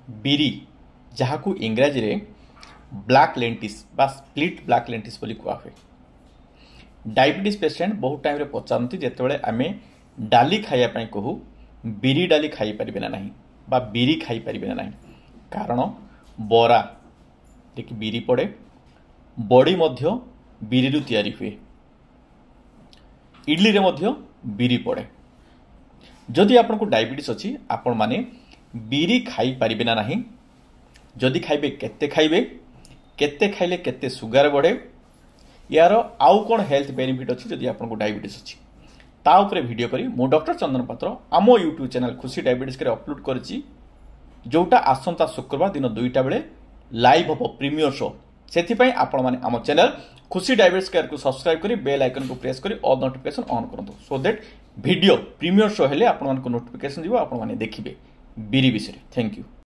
बिरी जहाँ को इंग्राजी रे ब्लैक लेंटिस बा स्प्लिट ब्लैक लेंटिस बोली कुआ हुए। डायबिटीज पेसेंट बहुत टाइम रे पचारती जितेबाला आम डाली खाइबा कहू बिरी डाली खाई पारे ना नहीं बा बिरी खाई पारे ना नहीं कारण बरा देखि बिरी पड़े बड़ी मध्य बिरी रु तैयारी हुए इडली रे मध्य बिरी पड़े। जदि आपन को डायबिटीज अच्छी आपण माने बिरी खाई पारे ना नहीं जदि खाइबे केते खाइबे केते खाइले केते सुगर बढ़े यार आउ कौन हेल्थ बेनिफिट अच्छी जदि आपन को डायबिटीज अच्छी ता उपरे वीडियो करी मु डॉक्टर चंदन पात्र आम यूट्यूब चैनल खुशी डायबिटीज के अपलोड करछि जोटा आसंता शुक्रवार दिन 2टा बेले लाइव हम प्रीमियर शो से आपण माने आम चैनल खुशी डायबिटीज केयर को सब्सक्राइब करी बेल आइकन को प्रेस करी ऑल नोटिफिकेशन ऑन करंतु so that video premiere show हेले आपण मान को नोटिफिकेशन दिबो आपण माने देखिबे बिरी विषय। Thank you.